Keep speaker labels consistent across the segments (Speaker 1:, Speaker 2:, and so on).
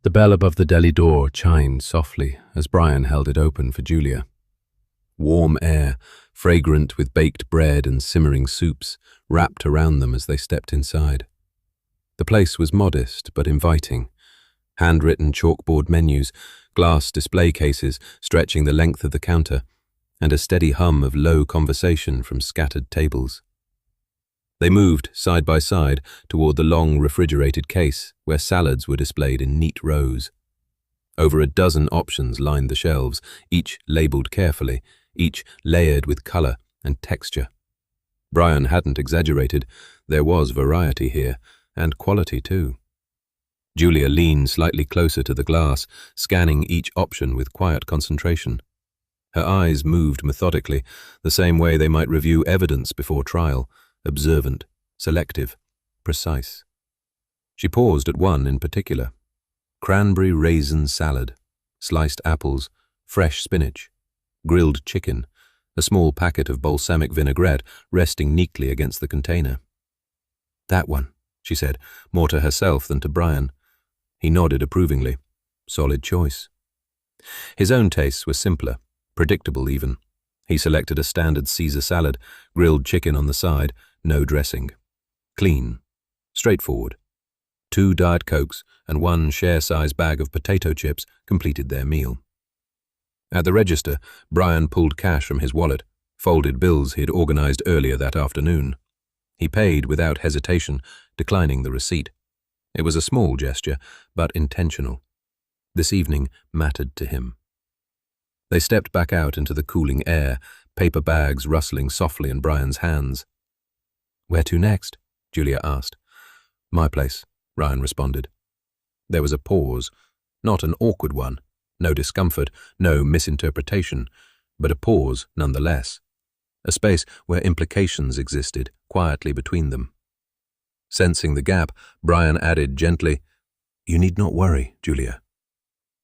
Speaker 1: The bell above the deli door chimed softly as Brian held it open for Julia. Warm air, fragrant with baked bread and simmering soups, wrapped around them as they stepped inside. The place was modest but inviting. Handwritten chalkboard menus, glass display cases stretching the length of the counter, and a steady hum of low conversation from scattered tables. They moved side by side toward the long refrigerated case where salads were displayed in neat rows. Over a dozen options lined the shelves, each labeled carefully, each layered with color and texture. Brian hadn't exaggerated. There was variety here, and quality too. Julia leaned slightly closer to the glass, scanning each option with quiet concentration. Her eyes moved methodically, the same way they might review evidence before trial, observant, selective, precise. She paused at one in particular. Cranberry raisin salad, sliced apples, fresh spinach, grilled chicken, a small packet of balsamic vinaigrette resting neatly against the container. "That one," she said, more to herself than to Brian. He nodded approvingly. Solid choice. His own tastes were simpler, predictable even. He selected a standard Caesar salad, grilled chicken on the side, no dressing. Clean. Straightforward. 2 Diet Cokes and 1 share-size bag of potato chips completed their meal. At the register, Brian pulled cash from his wallet, folded bills he had organized earlier that afternoon. He paid without hesitation, declining the receipt. It was a small gesture, but intentional. This evening mattered to him. They stepped back out into the cooling air, paper bags rustling softly in Brian's hands. "Where to next?" Julia asked. "My place," Ryan responded. There was a pause, not an awkward one, no discomfort, no misinterpretation, but a pause nonetheless. A space where implications existed quietly between them. Sensing the gap, Brian added gently, "You need not worry, Julia."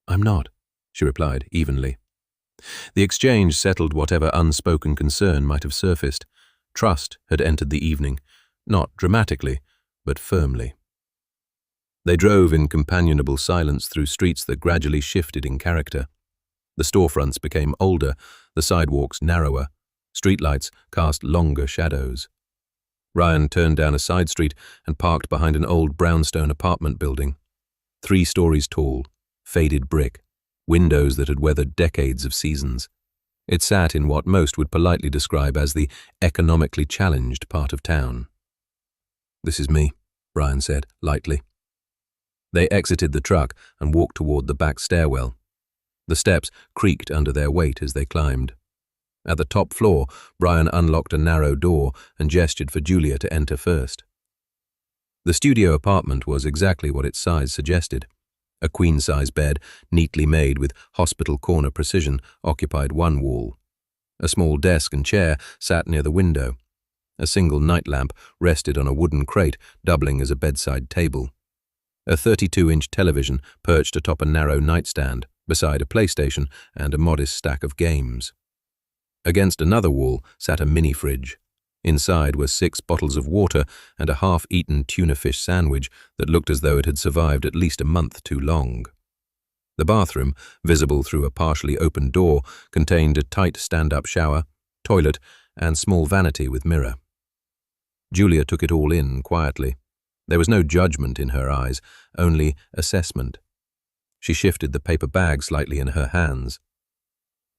Speaker 1: "I'm not," she replied evenly. The exchange settled whatever unspoken concern might have surfaced. Trust had entered the evening, not dramatically, but firmly. They drove in companionable silence through streets that gradually shifted in character. The storefronts became older, the sidewalks narrower, streetlights cast longer shadows. Ryan turned down a side street and parked behind an old brownstone apartment building. 3 stories tall, faded brick, windows that had weathered decades of seasons. It sat in what most would politely describe as the economically challenged part of town. "This is me," Brian said, lightly. They exited the truck and walked toward the back stairwell. The steps creaked under their weight as they climbed. At the top floor, Brian unlocked a narrow door and gestured for Julia to enter first. The studio apartment was exactly what its size suggested. A queen-size bed, neatly made with hospital corner precision, occupied one wall. A small desk and chair sat near the window. A single night lamp rested on a wooden crate, doubling as a bedside table. A 32-inch television perched atop a narrow nightstand, beside a PlayStation and a modest stack of games. Against another wall sat a mini-fridge. Inside were 6 bottles of water and a half-eaten tuna fish sandwich that looked as though it had survived at least a month too long. The bathroom, visible through a partially open door, contained a tight stand-up shower, toilet, and small vanity with mirror. Julia took it all in quietly. There was no judgment in her eyes, only assessment. She shifted the paper bag slightly in her hands.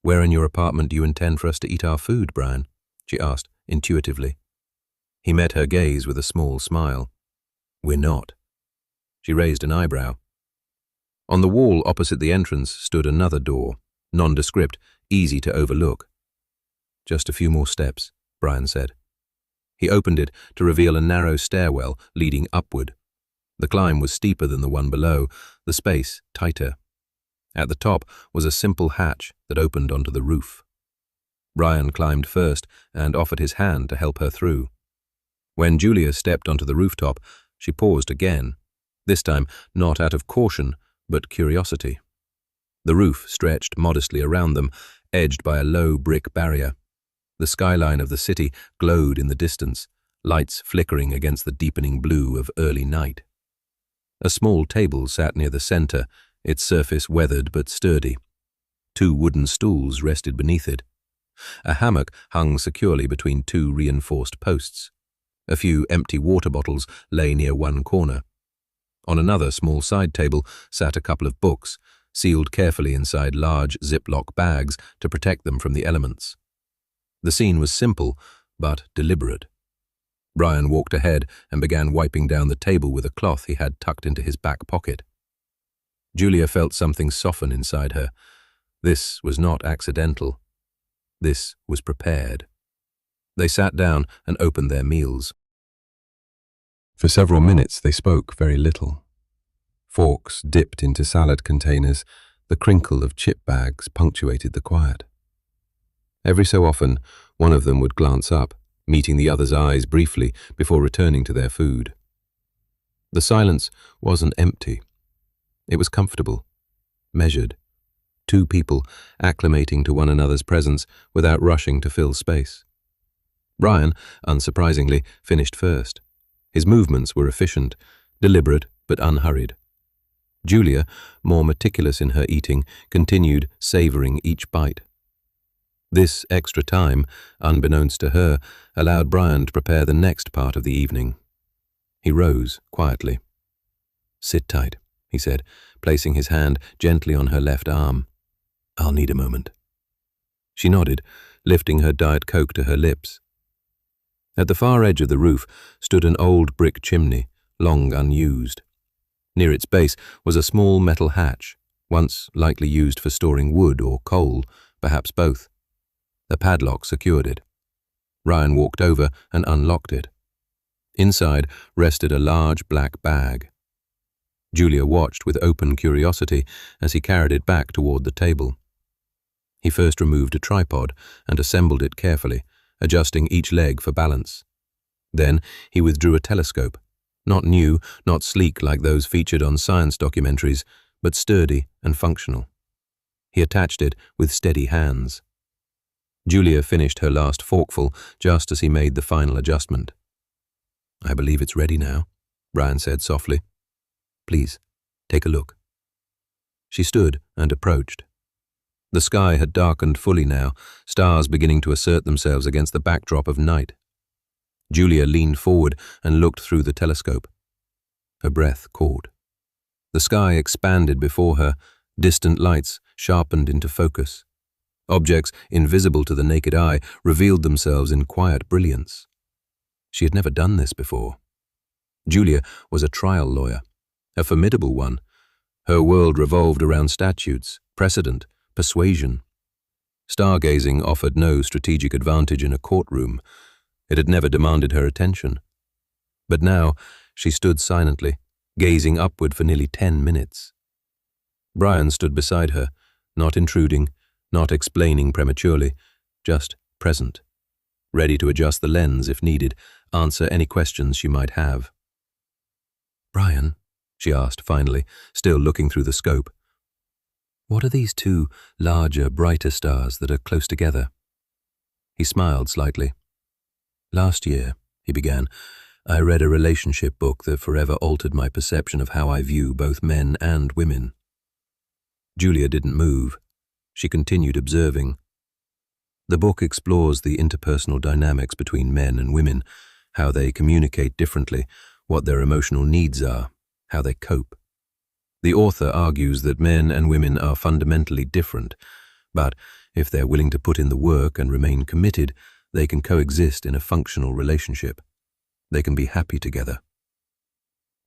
Speaker 1: "Where in your apartment do you intend for us to eat our food, Brian?" she asked, intuitively. He met her gaze with a small smile. "We're not." She raised an eyebrow. On the wall opposite the entrance stood another door, nondescript, easy to overlook. "Just a few more steps," Brian said. He opened it to reveal a narrow stairwell leading upward. The climb was steeper than the one below, the space tighter. At the top was a simple hatch that opened onto the roof. Brian climbed first and offered his hand to help her through. When Julia stepped onto the rooftop, she paused again, this time not out of caution, but curiosity. The roof stretched modestly around them, edged by a low brick barrier. The skyline of the city glowed in the distance, lights flickering against the deepening blue of early night. A small table sat near the center, its surface weathered but sturdy. 2 wooden stools rested beneath it. A hammock hung securely between 2 reinforced posts. A few empty water bottles lay near one corner. On another small side table sat a couple of books, sealed carefully inside large Ziploc bags to protect them from the elements. The scene was simple, but deliberate. Brian walked ahead and began wiping down the table with a cloth he had tucked into his back pocket. Julia felt something soften inside her. This was not accidental. This was prepared. They sat down and opened their meals. For several minutes they spoke very little. Forks dipped into salad containers, the crinkle of chip bags punctuated the quiet. Every so often, one of them would glance up, meeting the other's eyes briefly before returning to their food. The silence wasn't empty. It was comfortable, measured. 2 people acclimating to one another's presence without rushing to fill space. Brian, unsurprisingly, finished first. His movements were efficient, deliberate but unhurried. Julia, more meticulous in her eating, continued savoring each bite. This extra time, unbeknownst to her, allowed Brian to prepare the next part of the evening. He rose quietly. "Sit tight," he said, placing his hand gently on her left arm. "I'll need a moment." She nodded, lifting her Diet Coke to her lips. At the far edge of the roof stood an old brick chimney, long unused. Near its base was a small metal hatch, once likely used for storing wood or coal, perhaps both. A padlock secured it. Ryan walked over and unlocked it. Inside rested a large black bag. Julia watched with open curiosity as he carried it back toward the table. He first removed a tripod and assembled it carefully, adjusting each leg for balance. Then he withdrew a telescope, not new, not sleek like those featured on science documentaries, but sturdy and functional. He attached it with steady hands. Julia finished her last forkful just as he made the final adjustment. "I believe it's ready now," Brian said softly. "Please, take a look." She stood and approached. The sky had darkened fully now, stars beginning to assert themselves against the backdrop of night. Julia leaned forward and looked through the telescope. Her breath caught. The sky expanded before her, distant lights sharpened into focus. Objects invisible to the naked eye revealed themselves in quiet brilliance. She had never done this before. Julia was a trial lawyer, a formidable one. Her world revolved around statutes, precedent, persuasion. Stargazing offered no strategic advantage in a courtroom. It had never demanded her attention. But now she stood silently, gazing upward for nearly 10 minutes. Brian stood beside her, not intruding, not explaining prematurely, just present, ready to adjust the lens if needed, answer any questions she might have. "Brian," she asked finally, still looking through the scope, "what are these 2 larger, brighter stars that are close together?" He smiled slightly. "Last year," he began, "I read a relationship book that forever altered my perception of how I view both men and women." Julia didn't move. She continued observing. The book explores the interpersonal dynamics between men and women, how they communicate differently, what their emotional needs are, how they cope. The author argues that men and women are fundamentally different, but if they're willing to put in the work and remain committed, they can coexist in a functional relationship. They can be happy together.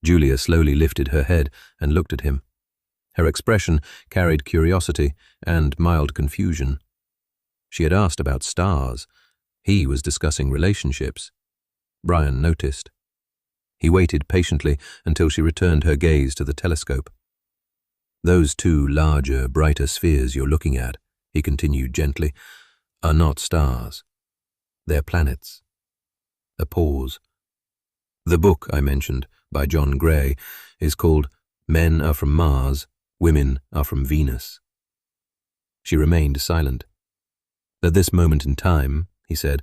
Speaker 1: Julia slowly lifted her head and looked at him. Her expression carried curiosity and mild confusion. She had asked about stars. He was discussing relationships. Brian noticed. He waited patiently until she returned her gaze to the telescope. "Those 2 larger, brighter spheres you're looking at," he continued gently, "are not stars. They're planets." A pause. "The book I mentioned, by John Gray, is called Men Are From Mars, Women Are From Venus." She remained silent. "At this moment in time," he said,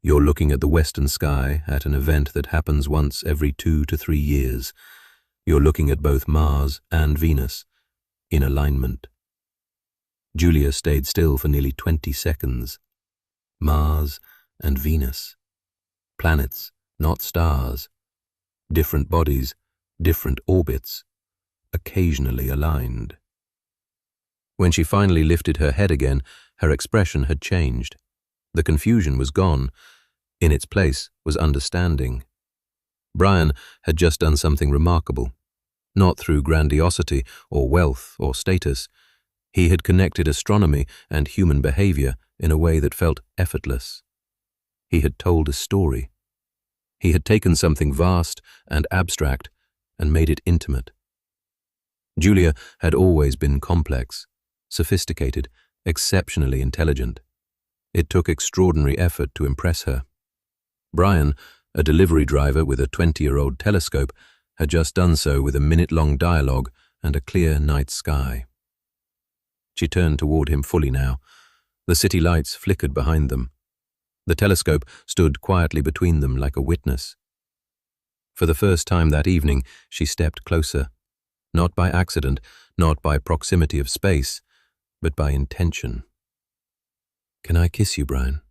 Speaker 1: "you're looking at the western sky at an event that happens once every 2 to 3 years. You're looking at both Mars and Venus. in alignment. Julia stayed still for nearly 20 seconds. Mars and Venus. Planets, not stars. Different bodies, different orbits, occasionally aligned. When she finally lifted her head again, her expression had changed. The confusion was gone. In its place was understanding. Brian had just done something remarkable. Not through grandiosity or wealth or status. He had connected astronomy and human behavior in a way that felt effortless. He had told a story. He had taken something vast and abstract and made it intimate. Julia had always been complex, sophisticated, exceptionally intelligent. It took extraordinary effort to impress her. Brian, a delivery driver with a 20-year-old telescope, had just done so with a minute-long dialogue and a clear night sky. She turned toward him fully now. The city lights flickered behind them. The telescope stood quietly between them like a witness. For the first time that evening, she stepped closer. Not by accident, not by proximity of space, but by intention. "Can I kiss you, Brian?"